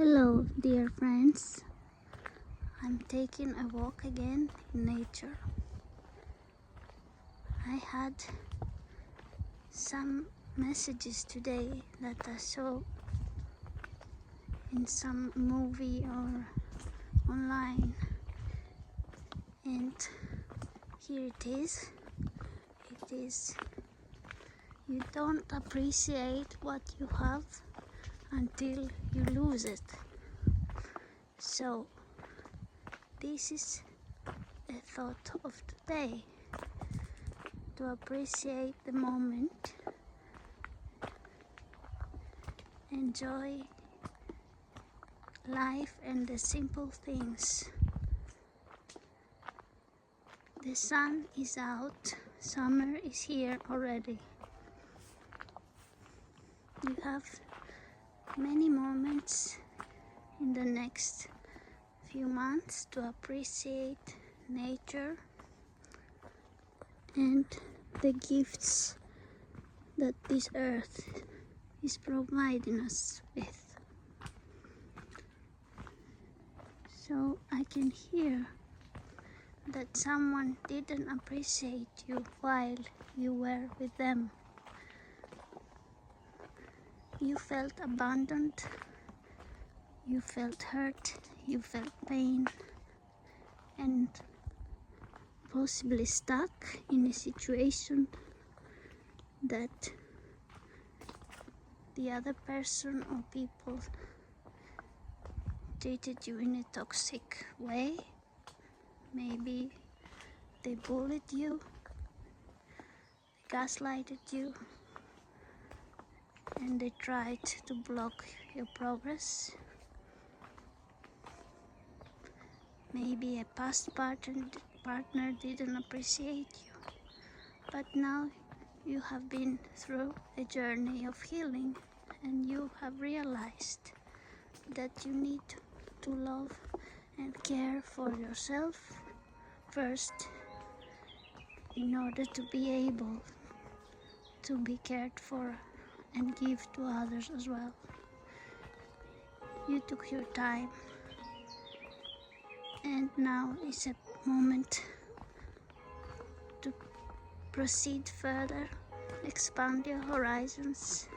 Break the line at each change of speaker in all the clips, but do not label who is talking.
Hello, dear friends. I'm taking a walk again in nature. I had some messages today that I saw in some movie or online, and here it is. It is, you don't appreciate what you have until you lose it. So this is a thought of today, to appreciate the moment, enjoy life and the simple things. The sun is out, summer is here already. You have many moments in the next few months to appreciate nature and the gifts that this earth is providing us with. So I can hear that someone didn't appreciate you while you were with them. You felt abandoned, you felt hurt, you felt pain, and possibly stuck in a situation that the other person or people treated you in a toxic way. Maybe they bullied you, they gaslighted you, and they tried to block your progress. Maybe a past partner didn't appreciate you, but now you have been through a journey of healing and you have realized that you need to love and care for yourself first in order to be able to be cared for and give to others as well. You took your time, and now is a moment to proceed further, expand your horizons,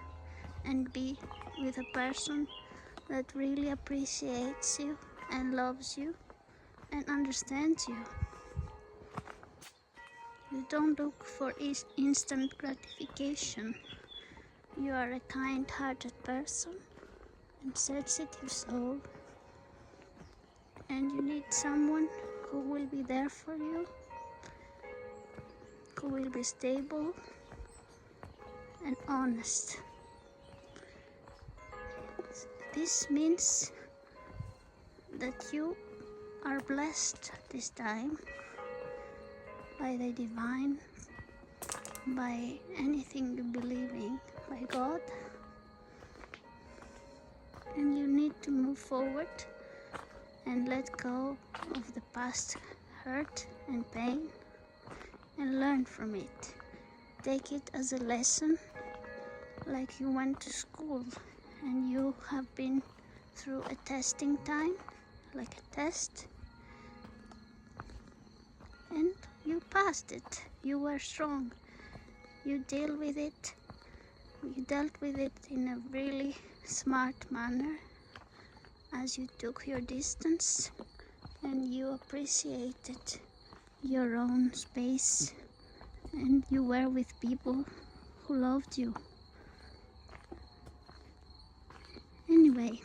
and be with a person that really appreciates you and loves you and understands you. You don't look for instant gratification. You are a kind-hearted person and sensitive soul, and you need someone who will be there for you, who will be stable and honest. This means that you are blessed this time by the divine, by anything you believe in, by God, and you need to move forward and let go of the past hurt and pain and learn from it. Take it as a lesson, like you went to school and you have been through a testing time, like a test, and you passed it. You were strong. You dealt with it in a really smart manner as you took your distance and you appreciated your own space and you were with people who loved you. Anyway,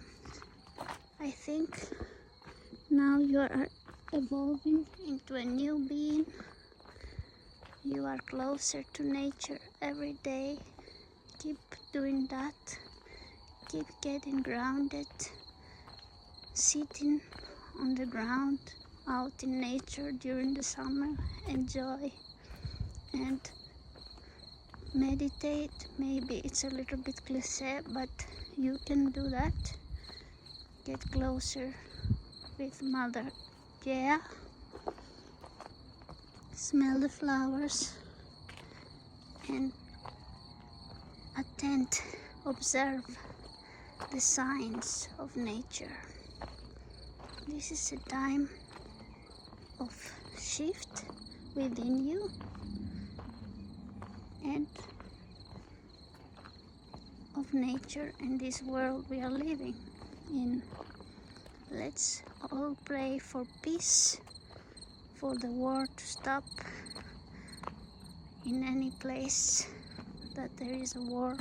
I think now you are evolving into a new being. You are closer to nature every day. Keep doing that. Keep getting grounded, sitting on the ground out in nature during the summer. Enjoy and meditate. Maybe it's a little bit cliche, but you can do that. Get closer with Mother Gaia. Smell the flowers and attend, observe the signs of nature. This is a time of shift within you and of nature and this world we are living in. Let's all pray for peace, for the war to stop in any place that there is a war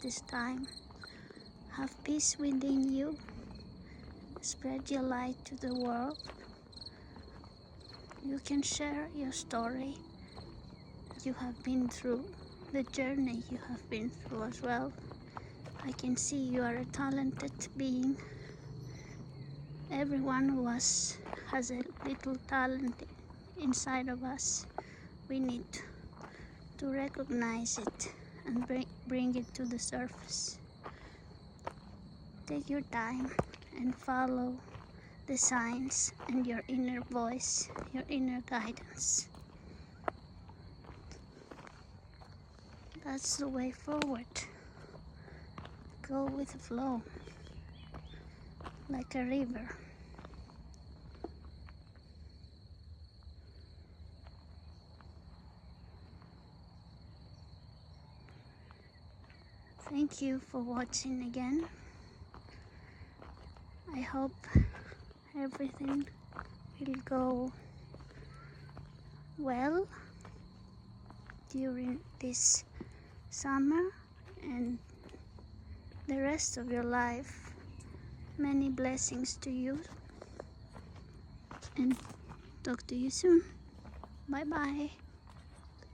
this time. Have peace within you. Spread your light to the world. You can share your story that you have been through, the journey you have been through as well. I can see you are a talented being. Every one of us has a little talent inside of us. We need to recognize it and bring it to the surface. Take your time and follow the signs and your inner voice, your inner guidance. That's the way forward. Go with the flow, like a river. Thank you for watching again. I hope everything will go well during this summer and the rest of your life. Many blessings to you and talk to you soon. Bye bye.